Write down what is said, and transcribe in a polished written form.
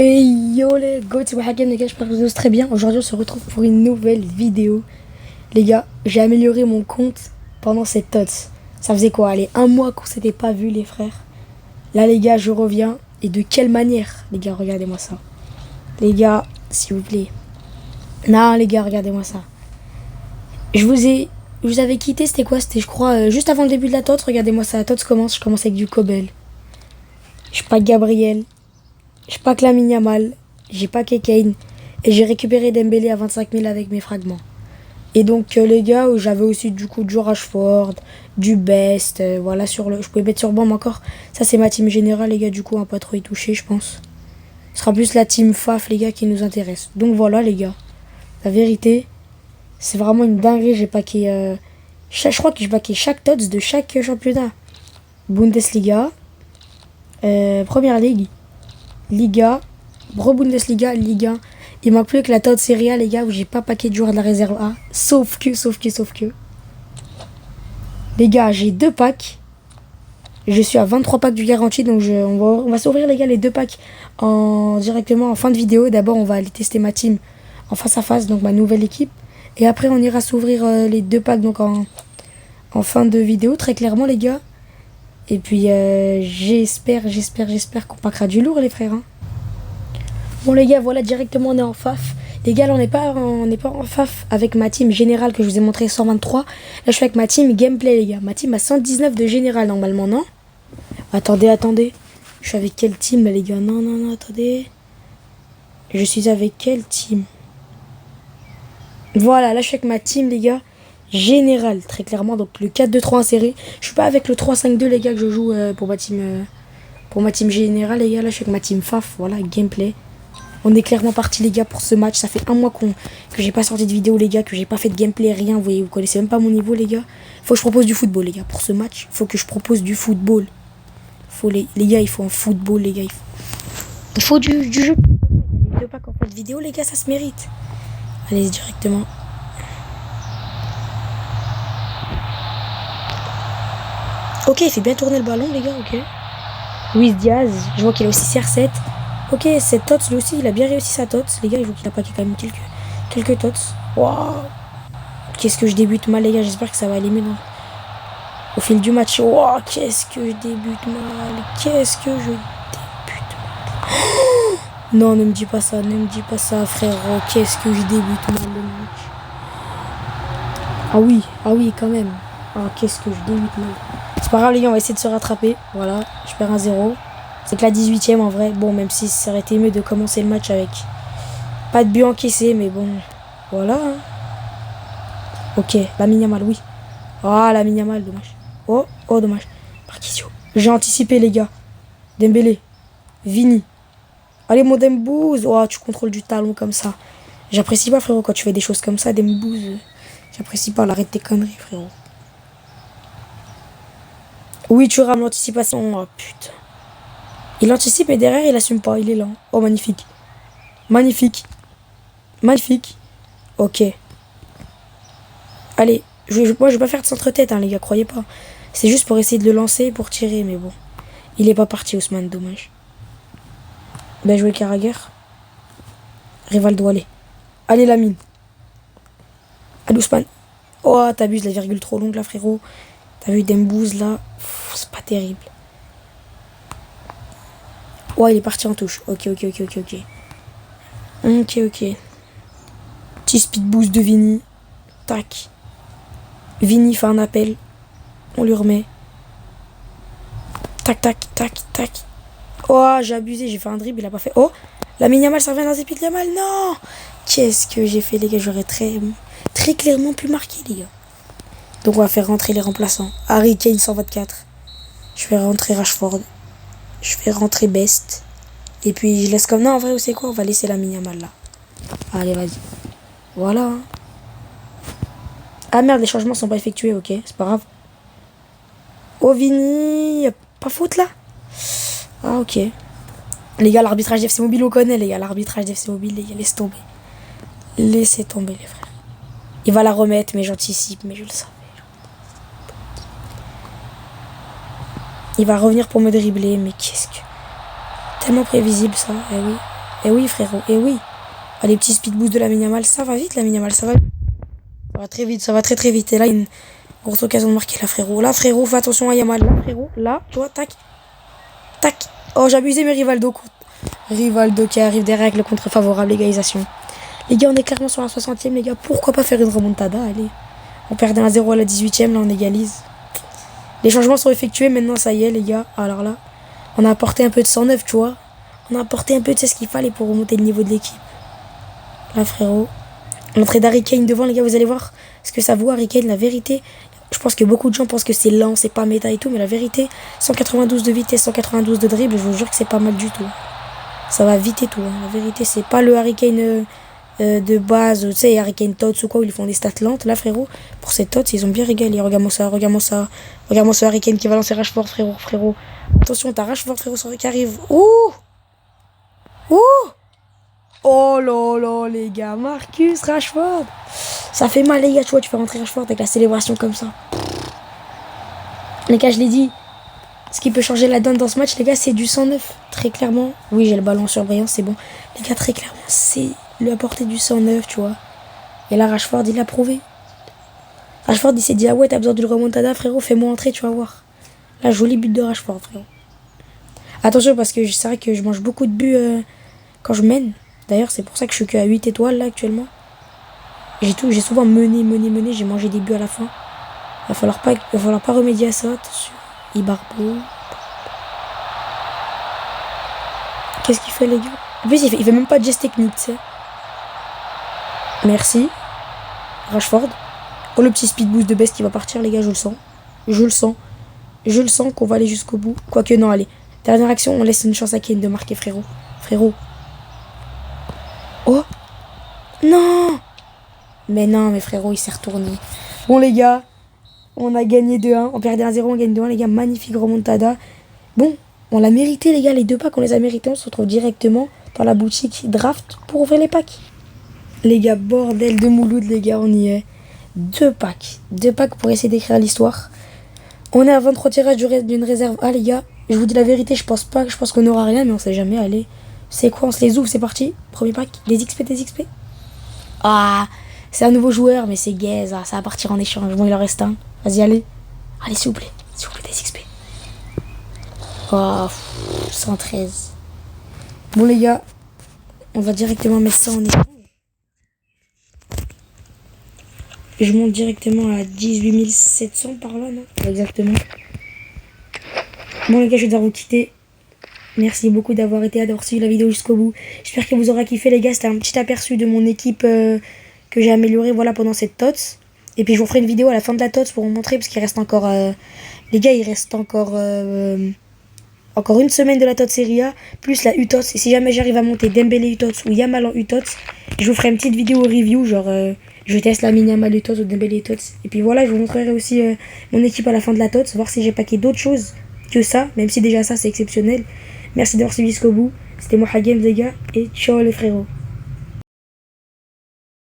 Et yo les gars, c'est Wahagan les gars, j'espère que vous allez très bien. Aujourd'hui on se retrouve pour une nouvelle vidéo. Les gars, j'ai amélioré mon compte pendant cette TOTS. Ça faisait quoi? Allez, un mois qu'on s'était pas vu les frères. Là les gars, je reviens. Et de quelle manière? Les gars, regardez-moi ça. Les gars, s'il vous plaît. Non les gars, regardez-moi ça. Je vous avais quitté, c'était quoi? C'était je crois juste avant le début de la TOTS. Regardez-moi ça, la TOTS commence, je commence avec du Kobel. Je pack Gabriel. Je pack Lamine Yamal, j'ai packé Kane et j'ai récupéré Dembélé à 25 000 avec mes fragments. Et donc les gars, j'avais aussi du coup du Rashford, du Best, voilà je pouvais mettre sur banc encore. Ça c'est ma team générale les gars, du coup on va pas trop y toucher je pense. Ce sera plus la team Faf les gars qui nous intéresse. Donc voilà les gars, la vérité, c'est vraiment une dinguerie. J'ai packé, je crois que j'ai packé chaque TOTS de chaque championnat. Bundesliga, Première Ligue. Liga, Bundesliga, Ligue 1. Il manque plus que la TOTS Serie A, les gars, où j'ai pas paquet de joueurs de la réserve A. Sauf que. Les gars, j'ai 2 packs. Je suis à 23 packs du garanti. Donc on va s'ouvrir, les gars, les 2 packs directement en fin de vidéo. D'abord, on va aller tester ma team en face à face, donc ma nouvelle équipe. Et après, on ira s'ouvrir les 2 packs donc en fin de vidéo, très clairement, les gars. Et puis j'espère qu'on packera du lourd les frères. Hein. Bon les gars, voilà directement on est en FAF. Les gars, là, on n'est pas en FAF avec ma team générale que je vous ai montré 123. Là je suis avec ma team gameplay les gars. Ma team a 119 de général normalement, non? Attendez. Je suis avec quelle team là les gars? Non, attendez. Je suis avec quelle team? Voilà, là je suis avec ma team les gars. Général, très clairement, donc le 4-2-3 inséré. Je suis pas avec le 3-5-2 les gars que je joue pour ma team générale les gars. Là je suis avec ma team FAF, voilà, gameplay. On est clairement parti les gars pour ce match. Ça fait un mois que j'ai pas sorti de vidéo les gars, que j'ai pas fait de gameplay, rien. Vous voyez, vous connaissez même pas mon niveau les gars. Faut que je propose du football les gars. Pour ce match, faut que je propose du football. Les gars, il faut un football les gars. Il faut du jeu. Les 2 packs en fait de vidéo les gars, ça se mérite. Allez directement. Ok, il fait bien tourner le ballon, les gars, ok. Luis Diaz, je vois qu'il a aussi CR7. Ok, cette TOTS, lui aussi, il a bien réussi sa TOTS. Les gars, je vois qu'il a packé quand même quelques TOTS. Waouh. Qu'est-ce que je débute mal, les gars. J'espère que ça va aller mieux au fil du match. Waouh, qu'est-ce que je débute mal. Non, ne me dis pas ça, frérot. Qu'est-ce que je débute mal le match. Ah oui, quand même. Ah, qu'est-ce que je débute mal. C'est pas grave les gars, on va essayer de se rattraper. Voilà, je perds un 0. C'est que la 18ème en vrai. Bon, même si ça aurait été mieux de commencer le match avec pas de but encaissé, mais bon, voilà. Hein. Ok, Lamine Yamal, oui. Ah, Lamine Yamal, dommage. Oh, dommage. Marquisio. J'ai anticipé les gars. Dembélé. Vini. Allez, mon Dembouz. Oh, tu contrôles du talon comme ça. J'apprécie pas frérot quand tu fais des choses comme ça, Dembouz. J'apprécie pas, arrête tes conneries frérot. Oui, tu rames l'anticipation. Oh putain. Il anticipe et derrière il assume pas, il est lent. Oh magnifique. Magnifique. Ok. Allez, moi je vais pas faire de centre-tête hein, les gars, croyez pas. C'est juste pour essayer de le lancer pour tirer, mais bon. Il est pas parti Ousmane, dommage. Ben joué Carragher. Rivaldo, allez. Allez Lamine. Allez Ousmane. Oh t'abuses, la virgule trop longue là frérot. T'as vu Dembouz là. C'est pas terrible. Ouais, il est parti en touche. Ok. Petit speed boost de Vini. Tac. Vini fait un appel. On lui remet. Tac. Oh, j'ai abusé. J'ai fait un dribble. Il a pas fait. Oh, Lamine Yamal, ça revient dans Zépit Yamal. Non. Qu'est-ce que j'ai fait, les gars? J'aurais très clairement pu marquer, les gars. Donc, on va faire rentrer les remplaçants. Harry Kane, 124. Je vais rentrer Rashford. Je vais rentrer Best. Et puis je laisse comme... Non, en vrai, vous savez quoi? On va laisser Lamine Yamal là. Allez, vas-y. Voilà. Hein. Ah merde, les changements sont pas effectués, ok. C'est pas grave. Oh, Vini. Pas faute là? Ah, ok. Les gars, l'arbitrage d'FC Mobile, on connaît, les gars. L'arbitrage d'FC Mobile, les gars, laisse tomber. Laissez tomber, les frères. Il va la remettre, mais j'anticipe, mais je le savais. Il va revenir pour me dribbler, mais qu'est-ce que... Tellement prévisible ça, eh oui. Et oui, frérot, et oui. Ah, les petits speed boosts de la Yamal, ça va vite, la Yamal, ça va vite. Ça va très vite, ça va très très vite. Et là, une grosse occasion de marquer, là, frérot. Là, frérot, fais attention à Yamal. Là, frérot, là, tu vois, tac, tac. Oh, j'ai abusé, mais Rivaldo qui arrive derrière avec le contre favorable, égalisation. Les gars, on est clairement sur la 60e, les gars. Pourquoi pas faire une remontada, allez. On perdait 1-0 à la 18e, là, on égalise. Les changements sont effectués, maintenant, ça y est, les gars. Alors là, on a apporté un peu de 109, tu vois. On a apporté un peu de ce qu'il fallait pour remonter le niveau de l'équipe. Là, frérot. L'entrée d'Harry Kane devant, les gars, vous allez voir ce que ça vaut, Harry Kane, la vérité. Je pense que beaucoup de gens pensent que c'est lent, c'est pas méta et tout, mais la vérité, 192 de vitesse, 192 de dribble, je vous jure que c'est pas mal du tout. Ça va vite et tout, hein. La vérité, c'est pas le Harry Kane de base, tu sais, Harry Kane Tots ou quoi, où ils font des stats lentes. Là, frérot, pour ces Tots, ils ont bien régalé. Regarde-moi ça, regarde-moi ça. Regarde-moi ce Harry Kane qui va lancer Rashford, frérot. Attention, t'as Rashford, frérot, qui arrive. Ouh! Ouh! Oh là là, les gars, Marcus Rashford. Ça fait mal, les gars, tu vois, tu fais rentrer Rashford avec la célébration comme ça. Les gars, je l'ai dit, ce qui peut changer la donne dans ce match, les gars, c'est du 109. Très clairement. Oui, j'ai le ballon sur surbrillance, c'est bon. Les gars, très clairement, c'est lui apporter du 109, tu vois. Et là, Rashford, il l'a prouvé. Rashford, il s'est dit, ah ouais, t'as besoin d'une remontada, frérot, fais-moi entrer, tu vas voir. Là, joli but de Rashford, frérot. Attention, parce que c'est vrai que je mange beaucoup de buts quand je mène. D'ailleurs, c'est pour ça que je suis qu'à 8 étoiles, là, actuellement. J'ai souvent mené, j'ai mangé des buts à la fin. Il va falloir pas remédier à ça, attention. Ibarbo. Qu'est-ce qu'il fait, les gars? En plus, il fait même pas de geste technique, tu sais. Merci. Rashford. Oh, le petit speed boost de Best qui va partir, les gars, je le sens. Je le sens qu'on va aller jusqu'au bout. Quoique, non, allez. Dernière action, on laisse une chance à Kane de marquer, frérot. Oh! Non! Mais non, mais frérot, il s'est retourné. Bon, les gars, on a gagné 2-1. On perdait 1-0, on gagne 2-1, les gars. Magnifique remontada. Bon, on l'a mérité, les gars. Les 2 packs, on les a mérités. On se retrouve directement dans la boutique Draft pour ouvrir les packs. Les gars, bordel de Mouloud, les gars, on y est. 2 packs. 2 packs pour essayer d'écrire l'histoire. On est à 23 tirages d'une réserve. Ah, les gars, je vous dis la vérité, je pense qu'on n'aura rien, mais on sait jamais. Allez, c'est quoi? On se les ouvre, c'est parti. Premier pack, des XP. Ah, c'est un nouveau joueur, mais c'est gaze. Ça va partir en échange. Bon, il en reste un. Vas-y, allez. Allez, s'il vous plaît, des XP. Oh, 113. Bon, les gars, on va directement mettre ça en échange. Je monte directement à 18 700 par là, non? Exactement. Bon, les gars, je vais devoir vous quitter. Merci beaucoup d'avoir suivi la vidéo jusqu'au bout. J'espère que vous aurez kiffé, les gars. C'était un petit aperçu de mon équipe que j'ai améliorée, voilà, pendant cette TOTS. Et puis je vous ferai une vidéo à la fin de la TOTS pour vous montrer, parce qu'il reste encore... les gars, il reste encore une semaine de la TOTS Serie A, plus la UTOTS. Et si jamais j'arrive à monter Dembélé UTOTS ou Yamal en UTOTS, je vous ferai une petite vidéo review, genre je teste la mini Yamal UTOTS ou Dembélé UTOTS. Et puis voilà, je vous montrerai aussi mon équipe à la fin de la TOTS, voir si j'ai packé d'autres choses que ça, même si déjà ça c'est exceptionnel. Merci d'avoir suivi jusqu'au bout. C'était moi Hagem, les gars, et ciao les frérots.